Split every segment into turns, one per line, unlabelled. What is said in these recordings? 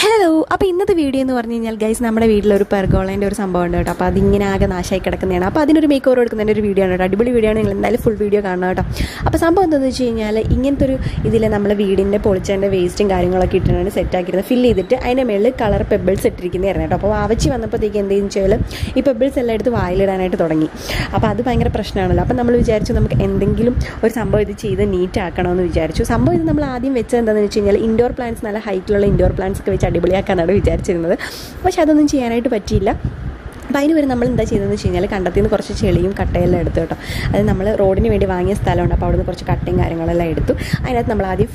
Hello. അപ്പോൾ ഇന്നത്തെ video എന്ന് പറഞ്ഞു കഴിഞ്ഞാൽ ഗൈസ് നമ്മുടെ വീട്ടിലൊരു പെർഗോളേൻ്റെ ഒരു സംഭവം ഉണ്ട് കേട്ടോ. അപ്പോൾ അതിങ്ങനെ ആകെ നാശമായി കിടക്കുന്നതാണ്. അപ്പോൾ അതിനൊരു മേക്ക് ഓവർ കൊടുക്കുന്നതിൻ്റെ ഒരു വീഡിയോ ആണ് കേട്ടോ. അടിപൊളി വീഡിയോ ആണ്. നിങ്ങൾ എന്തായാലും ഫുൾ വീഡിയോ കാണണം കേട്ടോ. അപ്പോൾ സംഭവം എന്താണെന്ന് വെച്ച് കഴിഞ്ഞാൽ ഇങ്ങനത്തെ ഒരു ഇതിൽ നമ്മൾ വീടിൻ്റെ പൊളിച്ചതിൻ്റെ വേസ്റ്റും കാര്യങ്ങളൊക്കെ ഇട്ടിട്ടാണ് സെറ്റാക്കിയിരുന്നത്. ഫില്ല് ചെയ്തിട്ട് അതിൻ്റെ മേളിൽ കളർ പെബിൾസ് ഇട്ടിരിക്കുന്നതായിരുന്നു കേട്ടോ. അപ്പോൾ ആവച്ചി വന്നപ്പോഴത്തേക്ക് എന്തെന്ന് വെച്ചാൽ ഈ പെബിൾസ് എല്ലാം എടുത്ത് വായിലിടാനായിട്ട് തുടങ്ങി. അപ്പോൾ അത് ഭയങ്കര പ്രശ്നമാണല്ലോ. അപ്പോൾ നമ്മൾ വിചാരിച്ചു നമുക്ക് എന്തെങ്കിലും ഒരു സംഭവം ഇത് ചെയ്ത് നീറ്റ് ആക്കണമെന്ന് വിചാരിച്ചു. സംഭവം ഇത് നമ്മൾ ആദ്യം വെച്ചത് എന്താണെന്ന് വെച്ച് കഴിഞ്ഞാൽ ഇൻഡോർ പ്ലാന്റ്സ്, നല്ല ഹൈറ്റിലുള്ള ഇൻഡോർ പ്ലാന്റ്സ് ഒക്കെ വെച്ച് അടിപൊളിയാക്കാനാണ് വിചാരിച്ചിരുന്നത്. പക്ഷെ അതൊന്നും ചെയ്യാനായിട്ട് പറ്റിയില്ല. അപ്പോൾ അതിന് വരെ നമ്മൾ എന്താ ചെയ്തതെന്ന് വെച്ച് കഴിഞ്ഞാൽ കണ്ടത്തിൽ നിന്ന് കുറച്ച് ചെളിയും കട്ടയെല്ലാം എടുത്തു കേട്ടോ. അത് നമ്മൾ റോഡിന് വേണ്ടി വാങ്ങിയ സ്ഥലമുണ്ട്. അപ്പോൾ അവിടെ നിന്ന് കുറച്ച് കട്ടയും കാര്യങ്ങളെല്ലാം എടുത്തു. അതിനകത്ത് നമ്മൾ ആദ്യം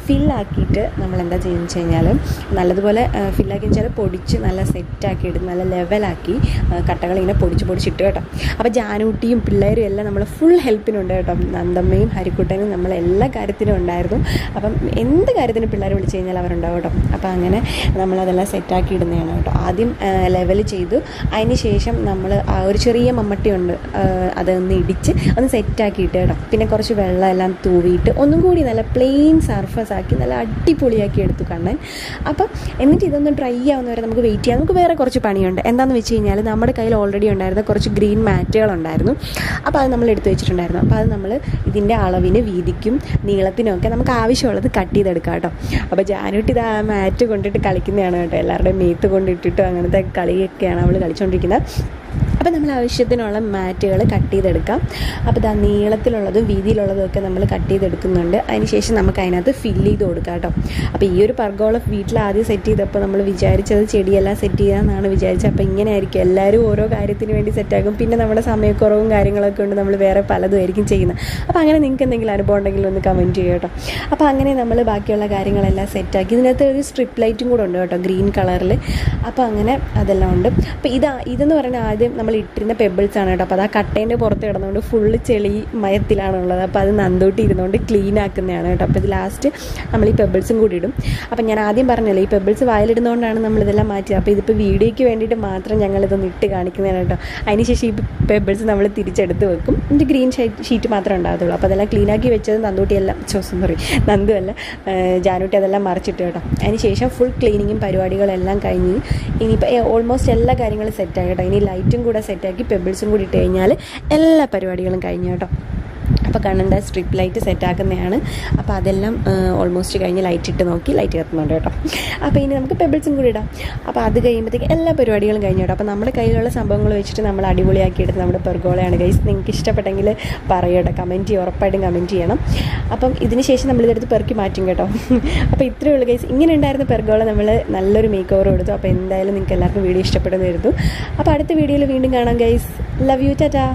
ഫില്ലാക്കിയിട്ട് നമ്മൾ എന്താ ചെയ്യുന്നത് വെച്ച് കഴിഞ്ഞാൽ നല്ലതുപോലെ ഫില്ലാക്കി വെച്ചാൽ പൊടിച്ച് നല്ല സെറ്റാക്കി എടുത്ത് നല്ല ലെവലാക്കി കട്ടകളിങ്ങനെ പൊടിച്ചിട്ട് കേട്ടോ. അപ്പോൾ ജാനൂട്ടിയും പിള്ളേരും എല്ലാം നമ്മൾ ഫുൾ ഹെൽപ്പിനുണ്ട് കേട്ടോ. നന്ദമ്മയും ഹരിക്കുട്ടനും നമ്മൾ എല്ലാ കാര്യത്തിനും ഉണ്ടായിരുന്നു. അപ്പം എന്ത് കാര്യത്തിനും പിള്ളേർ വിളിച്ച് കഴിഞ്ഞാൽ അവരുണ്ടാവും കേട്ടോ. അപ്പോൾ അങ്ങനെ നമ്മളതെല്ലാം സെറ്റാക്കി ഇടുന്നതാണ് കേട്ടോ. ആദ്യം ലെവൽ ചെയ്തു. അതിന് ശേഷം നമ്മൾ ഒരു ചെറിയ മമ്മട്ടിയുണ്ട്, അതൊന്ന് ഇടിച്ച് ഒന്ന് സെറ്റാക്കിയിട്ട് കേട്ടോ. പിന്നെ കുറച്ച് വെള്ളമെല്ലാം തൂവിയിട്ട് ഒന്നും കൂടി നല്ല പ്ലെയിൻ സർഫസ് ആക്കി നല്ല അടിപൊളിയാക്കി എടുത്തു കണ്ണൻ. അപ്പം എന്നിട്ട് ഇതൊന്ന് ഡ്രൈ ആവുന്നവരെ നമുക്ക് വെയിറ്റ് ചെയ്യാം. നമുക്ക് വേറെ കുറച്ച് പണിയുണ്ട്. എന്താണെന്ന് വെച്ച് കഴിഞ്ഞാൽ നമ്മുടെ കയ്യിൽ ഓൾറെഡി ഉണ്ടായിരുന്ന കുറച്ച് ഗ്രീൻ മാറ്റുകളുണ്ടായിരുന്നു. അപ്പോൾ അത് നമ്മൾ എടുത്തു വെച്ചിട്ടുണ്ടായിരുന്നു. അപ്പോൾ അത് നമ്മൾ ഇതിൻ്റെ അളവിന് വീതിക്കും നീളത്തിനും ഒക്കെ നമുക്ക് ആവശ്യമുള്ളത് കട്ട് ചെയ്തെടുക്കാം കേട്ടോ. അപ്പോൾ ജാനൂട്ടി ഇത് ആ മാറ്റ് കൊണ്ടിട്ട് കളിക്കുന്നതാണ് കേട്ടോ. എല്ലാവരുടെയും മേത്ത് കൊണ്ടിട്ടിട്ടും അങ്ങനത്തെ കളിയൊക്കെയാണ് അവൾ കളിച്ചുകൊണ്ടിരിക്കുന്നത്. അപ്പോൾ നമ്മൾ ആവശ്യത്തിനുള്ള മാറ്റുകൾ കട്ട് ചെയ്തെടുക്കാം. അപ്പോൾ ഇതാ നീളത്തിലുള്ളതും വീതിയിലുള്ളതും ഒക്കെ നമ്മൾ കട്ട് ചെയ്തെടുക്കുന്നുണ്ട്. അതിന് ശേഷം നമുക്ക് അതിനകത്ത് ഫില്ല് ചെയ്ത് കൊടുക്കാം കേട്ടോ. അപ്പോൾ ഈ ഒരു പെർഗോള വീട്ടിൽ ആദ്യം സെറ്റ് ചെയ്തപ്പോൾ നമ്മൾ വിചാരിച്ചത് ചെടിയെല്ലാം സെറ്റ് ചെയ്യാമെന്നാണ് വിചാരിച്ചത്. അപ്പോൾ ഇങ്ങനെ ആയിരിക്കും എല്ലാവരും ഓരോ കാര്യത്തിന് വേണ്ടി സെറ്റാക്കും. പിന്നെ നമ്മുടെ സമയക്കുറവും കാര്യങ്ങളൊക്കെ ഉണ്ട്, നമ്മൾ വേറെ പലതും ആയിരിക്കും ചെയ്യുന്നത്. അപ്പോൾ അങ്ങനെ നിങ്ങൾക്ക് എന്തെങ്കിലും അനുഭവം ഉണ്ടെങ്കിൽ ഒന്ന് കമൻറ്റ് ചെയ്യുക കേട്ടോ. അപ്പോൾ അങ്ങനെ നമ്മൾ ബാക്കിയുള്ള കാര്യങ്ങളെല്ലാം സെറ്റാക്കി. ഇതിനകത്ത് ഒരു സ്ട്രിപ്പ് ലൈറ്റും കൂടെ ഉണ്ട് കേട്ടോ, ഗ്രീൻ കളറിൽ. അപ്പോൾ അങ്ങനെ അതെല്ലാം ഉണ്ട്. അപ്പോൾ ഇതെന്ന് പറയുന്നത് ആദ്യം നമ്മൾ ഇട്ടിരുന്ന പെബിൾസ് ആണ് കേട്ടോ. അപ്പോൾ അത് ആ കട്ടേൻ്റെ പുറത്ത് കിടന്നുകൊണ്ട് ഫുള്ള് ചെളി മയത്തിലാണുള്ളത്. അപ്പോൾ അത് നന്തൂട്ടി ഇരുന്നുകൊണ്ട് ക്ലീൻ ആക്കുന്നതാണ് കേട്ടോ. അപ്പോൾ ഇത് ലാസ്റ്റ് നമ്മൾ ഈ പെബിൾസും കൂടി ഇടും. അപ്പോൾ ഞാൻ ആദ്യം പറഞ്ഞല്ലോ, ഈ പെബിൾസ് വായിലിടുന്നതുകൊണ്ടാണ് നമ്മളിതെല്ലാം മാറ്റിയത്. അപ്പോൾ ഇതിപ്പോൾ വീഡിയോയ്ക്ക് വേണ്ടിയിട്ട് മാത്രം ഞങ്ങളിതൊന്ന് ഇട്ട് കാണിക്കുന്നതാണ് കേട്ടോ. അതിനുശേഷം ഈ പെബിൾസ് നമ്മൾ തിരിച്ചെടുത്ത് വെക്കും. ഇതിൻ്റെ ഗ്രീൻ ഷീറ്റ് മാത്രമേ ഉണ്ടാകത്തുള്ളൂ. അപ്പോൾ അതെല്ലാം ക്ലീനാക്കി വെച്ചത് നന്ദുവല്ല ജാനൂട്ടി അതെല്ലാം മറിച്ചിട്ട് കേട്ടോ. അതിനുശേഷം ഫുൾ ക്ലീനിങ്ങും പരിപാടികളെല്ലാം കഴിഞ്ഞ് ഇനിയിപ്പോൾ ഓൾമോസ്റ്റ് എല്ലാ കാര്യങ്ങളും സെറ്റായി കേട്ടോ. ഇനി ലൈറ്റും കൂടെ സെറ്റാക്കി പെബിൾസും കൂടി ഇട്ട് കഴിഞ്ഞാൽ എല്ലാ പരിപാടികളും കഴിഞ്ഞു കേട്ടോ. അപ്പോൾ കണ്ണൻ്റെ സ്ട്രിപ്പ് ലൈറ്റ് സെറ്റാക്കുന്നതാണ്. അപ്പോൾ അതെല്ലാം ഓൾമോസ്റ്റ് കഴിഞ്ഞ് ലൈറ്റ് ഇട്ട് നോക്കി, ലൈറ്റ് കത്തുന്നുണ്ട് കേട്ടോ. അപ്പോൾ ഇനി നമുക്ക് പെബിൾസും കൂടി ഇടാം. അപ്പോൾ അത് കഴിയുമ്പോഴത്തേക്ക് എല്ലാ പരിപാടികളും കഴിഞ്ഞു കേട്ടോ. അപ്പോൾ നമ്മുടെ കയ്യിലുള്ള സംഭവങ്ങൾ വെച്ചിട്ട് നമ്മൾ അടിപൊളിയാക്കി എടുത്ത് നമ്മുടെ പെർഗോളയാണ് ഗൈസ്. നിങ്ങൾക്ക് ഇഷ്ടപ്പെട്ടെങ്കിൽ പറയട്ടെ, കമൻറ്റ് ചെയ്യും, ഉറപ്പായിട്ടും കമൻറ്റ് ചെയ്യണം. അപ്പം ഇതിന് ശേഷം നമ്മളിതെടുത്ത് പെറുക്കി മാറ്റും കേട്ടോ. അപ്പോൾ ഇത്രയേ ഉള്ളൂ ഗൈസ്. ഇങ്ങനെ ഉണ്ടായിരുന്ന പെർഗോള നമ്മൾ നല്ലൊരു മേക്ക് ഓവർ കൊടുത്തു. അപ്പോൾ എന്തായാലും നിങ്ങൾക്ക് എല്ലാവർക്കും വീഡിയോ ഇഷ്ടപ്പെടുന്നു വരുന്നു. അപ്പോൾ അടുത്ത വീഡിയോയിൽ വീണ്ടും കാണാം ഗൈസ്. Love you, Tata.